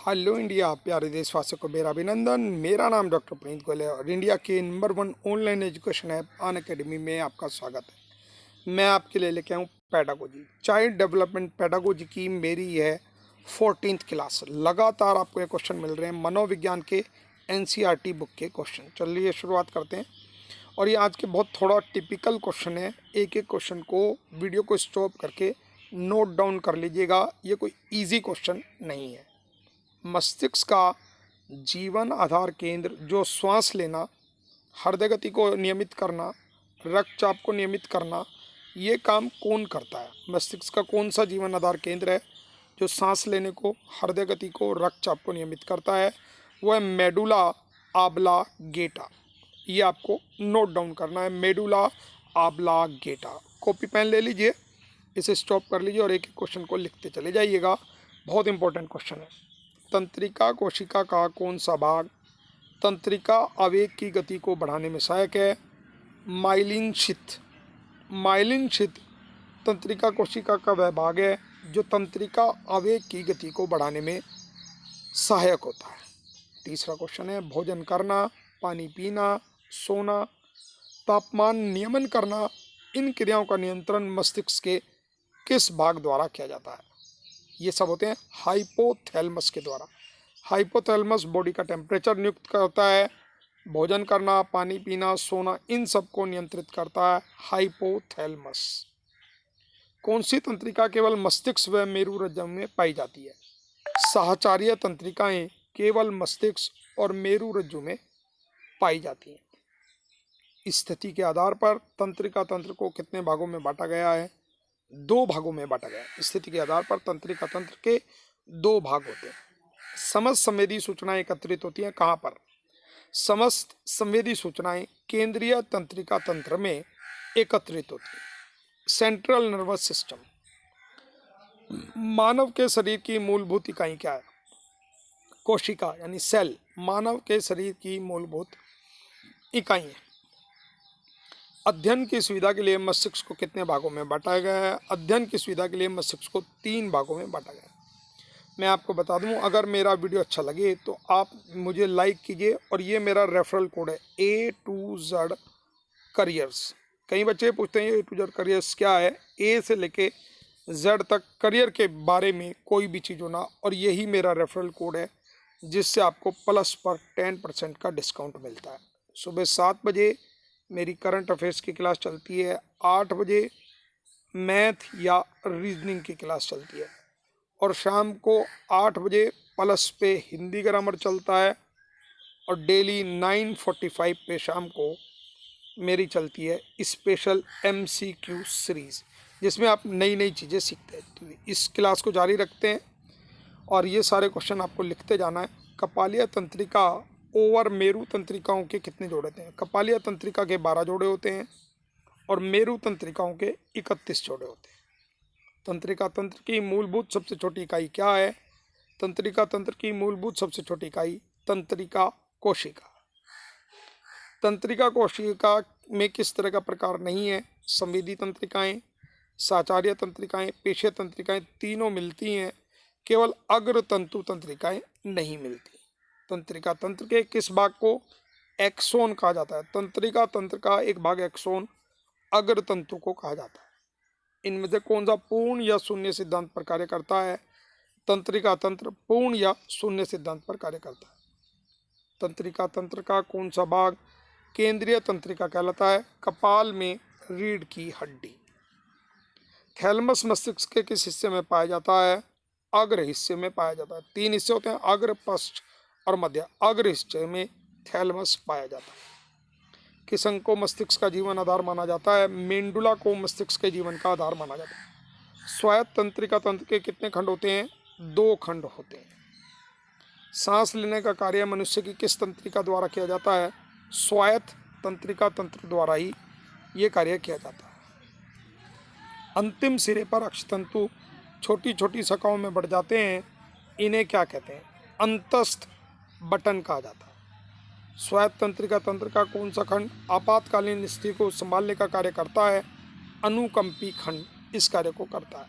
Hello India, प्यारे देशवासियों को मेरा अभिनंदन। मेरा नाम डॉक्टर प्रणीत गोयल है और इंडिया के number 1 online education app Unacademy में आपका स्वागत है। मैं आपके लिए लेके आऊँ पेडागोजी, चाइल्ड डेवलपमेंट पेडागोजी की मेरी है 14th क्लास। लगातार आपको ये क्वेश्चन मिल रहे हैं मनोविज्ञान के NCERT बुक के क्वेश्चन। चलिए शुरुआत करते हैं। और ये आज के बहुत थोड़ा टिपिकल क्वेश्चन है। एक एक क्वेश्चन को वीडियो को स्टॉप करके नोट डाउन कर लीजिएगा। ये कोई ईजी क्वेश्चन नहीं है। मस्तिष्क का जीवन आधार केंद्र जो श्वास लेना, हृदय गति को नियमित करना, रक्तचाप को नियमित करना, ये काम कौन करता है? मस्तिष्क का कौन सा जीवन आधार केंद्र है जो सांस लेने को, हृदय गति को, रक्तचाप को नियमित करता है? वो है मेडुला ऑब्लांगेटा। ये आपको नोट डाउन करना है, मेडुला ऑब्लांगेटा। कॉपी पेन ले लीजिए, इसे स्टॉप कर लीजिए और एक एक क्वेश्चन को लिखते चले जाइएगा। बहुत इंपॉर्टेंट क्वेश्चन है। तंत्रिका कोशिका का कौन सा भाग तंत्रिका आवेग की गति को बढ़ाने में सहायक है? Myelin sheath. माइलिन शीथ तंत्रिका कोशिका का वह भाग है जो तंत्रिका आवेग की गति को बढ़ाने में सहायक होता है। तीसरा क्वेश्चन है भोजन करना, पानी पीना, सोना, तापमान नियमन करना, इन क्रियाओं का नियंत्रण मस्तिष्क के किस भाग द्वारा किया जाता है? ये सब होते हैं हाइपोथैलेमस के द्वारा। हाइपोथैलेमस बॉडी का टेम्परेचर नियुक्त करता है। भोजन करना, पानी पीना, सोना, इन सब को नियंत्रित करता है हाइपोथैलेमस। कौन सी तंत्रिका केवल मस्तिष्क व मेरुरज्जु में पाई जाती है? साहचर्य तंत्रिकाएं केवल मस्तिष्क और मेरुरज्जु में पाई जाती हैं। स्थिति के आधार पर तंत्रिका तंत्र को कितने भागों में बांटा गया है? 2 भागों में बांटा गया है। स्थिति के आधार पर तंत्रिका तंत्र के 2 भाग होते हैं। समस्त संवेदी सूचनाएं एकत्रित होती हैं कहाँ पर? समस्त संवेदी सूचनाएं केंद्रीय तंत्रिका तंत्र में एकत्रित होती हैं, सेंट्रल नर्वस सिस्टम। मानव के शरीर की मूलभूत इकाई क्या है? कोशिका यानी सेल मानव के शरीर की मूलभूत इकाई है। अध्ययन की सुविधा के लिए मस्तिष्क को कितने भागों में बांटा गया है? अध्ययन की सुविधा के लिए मस्तिष्क को 3 भागों में बांटा गया है। मैं आपको बता दूं, अगर मेरा वीडियो अच्छा लगे तो आप मुझे लाइक कीजिए और ये मेरा रेफरल कोड है A to Z करियर्स। कई बच्चे पूछते हैं A to Z करियर्स क्या है? A से लेके Z तक करियर के बारे में कोई भी चीज़ होना, और यही मेरा रेफरल कोड है जिससे आपको प्लस पर 10% का डिस्काउंट मिलता है। सुबह 7 बजे मेरी करंट अफेयर्स की क्लास चलती है, 8 बजे मैथ या रीजनिंग की क्लास चलती है, और शाम को 8 बजे प्लस पे हिंदी ग्रामर चलता है, और डेली 9:45 पे शाम को मेरी चलती है स्पेशल MCQ सीरीज़ जिसमें आप नई नई चीज़ें सीखते हैं। तो इस क्लास को जारी रखते हैं और ये सारे क्वेश्चन आपको लिखते जाना है। कपालीय तंत्रिका ओवर मेरु तंत्रिकाओं के कितने जोड़े होते हैं? कपालीय तंत्रिका के 12 जोड़े होते हैं और मेरु तंत्रिकाओं के 31 जोड़े होते हैं। तंत्रिका तंत्र की मूलभूत सबसे छोटी इकाई क्या है? तंत्रिका तंत्र की मूलभूत सबसे छोटी इकाई तंत्रिका कोशिका। तंत्रिका कोशिका में किस तरह का प्रकार नहीं है? संवेदी तंत्रिकाएं, साचार्य तंत्रिकाएं, पेशीय तंत्रिकाएं तीनों मिलती हैं, केवल अग्र तंतु तंत्रिकाएं नहीं मिलती। तंत्रिका तंत्र के किस भाग को एक्सोन कहा जाता है? तंत्रिका तंत्र का एक भाग एक्सोन अग्र तंतु को कहा जाता है। इनमें से कौन सा पूर्ण या शून्य सिद्धांत पर कार्य करता है? तंत्रिका तंत्र पूर्ण या शून्य सिद्धांत पर कार्य करता है। तंत्रिका तंत्र का कौन सा भाग केंद्रीय तंत्रिका कहलाता है? कपाल में रीढ़ की हड्डी। थैलेमस मस्तिष्क के किस हिस्से में पाया जाता है? अग्र हिस्से में पाया जाता है। 3 हिस्से होते हैं, अग्र, पश्च और मध्य। अग्र हिस्से में थैलेमस पाया जाता है। किस अंग को मस्तिष्क का जीवन आधार माना जाता है? मेंडुला को मस्तिष्क के जीवन का आधार माना जाता है। स्वायत्त तंत्रिका तंत्र के कितने खंड होते हैं? 2 खंड होते हैं। सांस लेने का कार्य मनुष्य की किस तंत्रिका द्वारा किया जाता है? स्वायत्त तंत्रिका तंत्र द्वारा ही ये कार्य किया जाता है। अंतिम सिरे पर अक्षतंतु छोटी छोटी शाखाओं में बढ़ जाते हैं, इन्हें क्या कहते हैं? अंतस्थ बटन कहा जाता है। स्वायत्त तंत्रिका तंत्र का कौन सा खंड आपातकालीन स्थिति को संभालने का कार्य करता है? अनुकंपी खंड इस कार्य को करता है।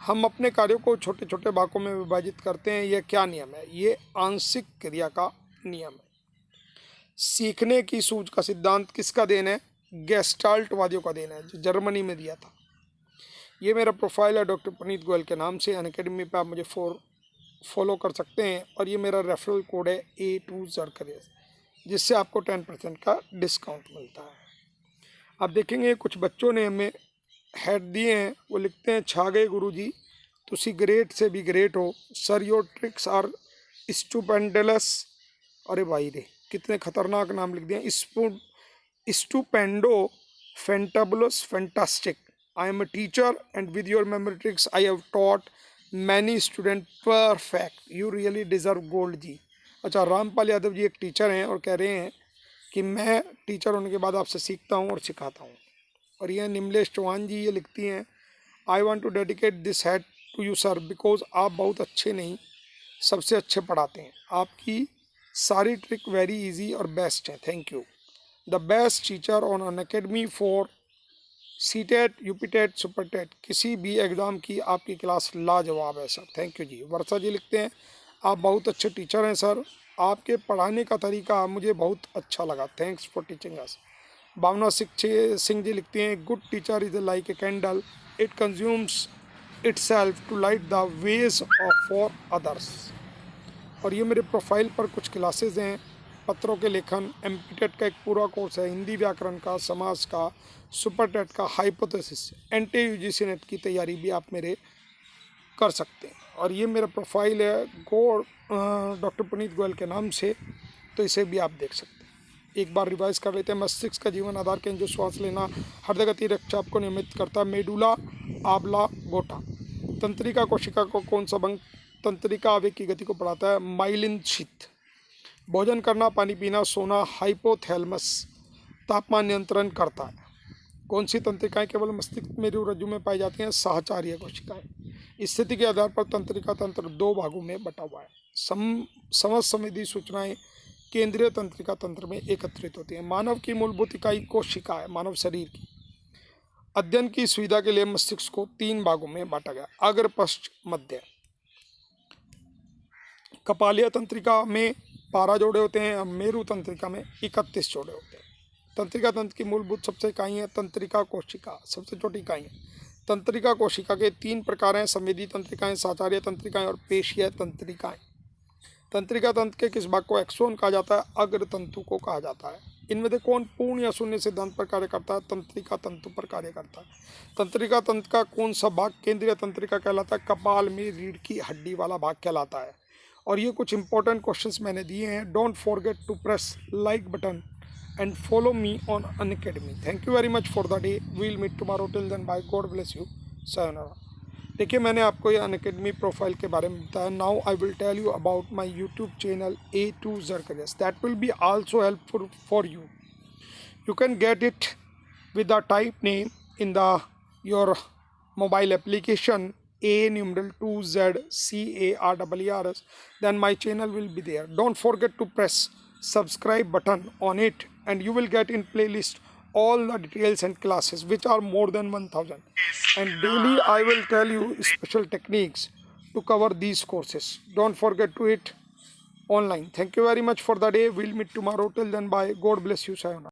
हम अपने कार्यों को छोटे छोटे भागों में विभाजित करते हैं। यह क्या नियम है? ये आंशिक क्रिया का नियम है। सीखने की सूझ का सिद्धांत किसका देन है? गेस्टाल्टवादियों का देन है, जो जर्मनी में दिया था। ये मेरा प्रोफाइल है डॉक्टर पुनीत गोयल के नाम से। अनअकैडमी पे आप मुझे फॉलो कर सकते हैं, और ये मेरा रेफरल कोड है A2Z करियर, जिससे आपको 10% का डिस्काउंट मिलता है। आप देखेंगे कुछ बच्चों ने हमें हेड दिए हैं, वो लिखते हैं छा गए गुरुजी, तुसी ग्रेट से भी ग्रेट हो sir, your tricks are stupendous. अरे भाई रे, कितने खतरनाक नाम लिख दिए। स्टूपेंडो, fantabulous, fantastic. I am a teacher and with your memory tricks I have taught many student perfect, you really deserve gold जी। अच्छा, रामपाल यादव जी एक टीचर हैं और कह रहे हैं कि मैं टीचर होने के बाद आपसे सीखता हूँ और सिखाता हूँ। और ये निमलेश चौहान जी ये लिखती हैं, I want to dedicate this had to you sir, because आप बहुत अच्छे नहीं, सबसे अच्छे पढ़ाते हैं। आपकी सारी ट्रिक वेरी इजी और बेस्ट है, thank you. The best teacher on Unacademy for CTET, UPTET, Super TET, किसी भी एग्ज़ाम की आपकी क्लास लाजवाब है सर, थैंक यू जी। वर्षा जी लिखते हैं, आप बहुत अच्छे टीचर हैं सर, आपके पढ़ाने का तरीका मुझे बहुत अच्छा लगा, thanks for teaching us. Bhavna Singh ji लिखते हैं, good teacher is like a candle, it consumes itself to light the ways of for others. और ये मेरे प्रोफाइल पर कुछ क्लासेस हैं, पत्रों के लेखन, एमपीटेट का एक पूरा कोर्स है, हिंदी व्याकरण का, समाज का, सुपरटेट का, हाइपोथेसिस, एंटी यूजीसी नेट की तैयारी भी आप मेरे कर सकते हैं। और ये मेरा प्रोफाइल है डॉक्टर पुनीत गोयल के नाम से, तो इसे भी आप देख सकते हैं। एक बार रिवाइज कर लेते हैं। मस्तिष्क का जीवन आधार केंद्र, जो श्वास लेना, हृदय गति, रक्तचाप को नियमित करता है, मेडुला ऑब्लांगेटा। तंत्रिका कोशिका को कौन सा भंग तंत्रिका आवेग की गति को बढ़ाता है? माइलिन शीत। भोजन करना, पानी पीना, सोना, हाइपोथैलेमस तापमान नियंत्रण करता है। कौन सी तंत्रिकाएं केवल मस्तिष्क में रज्जु में पाई जाती हैं? साहचर्य कोशिकाएं। स्थिति के आधार पर तंत्रिका तंत्र दो भागों में बटा हुआ है। समझ संवेदी सूचनाएं केंद्रीय तंत्रिका तंत्र में एकत्रित होती हैं। मानव की मूलभूत इकाई कोशिका है, मानव शरीर की। अध्ययन की सुविधा के लिए मस्तिष्क को 3 भागों में बांटा गया, अग्र, पश्च, मध्य। कपालीय तंत्रिका में 12 जोड़े होते हैं, मेरु तंत्रिका में 31 जोड़े होते हैं। तंत्रिका तंत्र की मूलभूत सबसे इकाई है तंत्रिका कोशिका, सबसे छोटी इकाई है। तंत्रिका कोशिका के 3 प्रकार हैं, संवेदी तंत्रिकाएं, साचार्य तंत्रिकाएं और पेशीय तंत्रिकाएं। तंत्रिका तंत्र के किस भाग को एक्सोन कहा जाता है? अग्र तंतु को कहा जाता है। इनमें से कौन पूर्ण या शून्य सिद्धांत पर कार्य करता है? तंत्रिका तंतु पर कार्य करता है। तंत्रिका तंत्र का कौन सा भाग केंद्रीय तंत्रिका कहलाता है? कपाल में रीढ़ की हड्डी वाला भाग कहलाता है। और ये कुछ इंपॉर्टेंट क्वेश्चंस मैंने दिए हैं। Don't forget to press like button and follow me on Unacademy. Thank you very much for the day. We'll meet tomorrow. Till then, bye. God bless you. Sayonara. देखिए, मैंने आपको ये अनअकैडमी प्रोफाइल के बारे में बताया. Now I will tell you about my YouTube channel A2Z Careers. That will be also helpful for you. You can get it with the type name in the your mobile application A numeral 2Z CAREERS. Then my channel will be there. Don't forget to press subscribe button on it, and you will get in playlist all the details and classes, which are more than 1000, and daily I will tell you special techniques to cover these courses. Don't forget to it online. Thank you very much for the day. We'll meet tomorrow. Till then, bye. God bless you. Sayonara.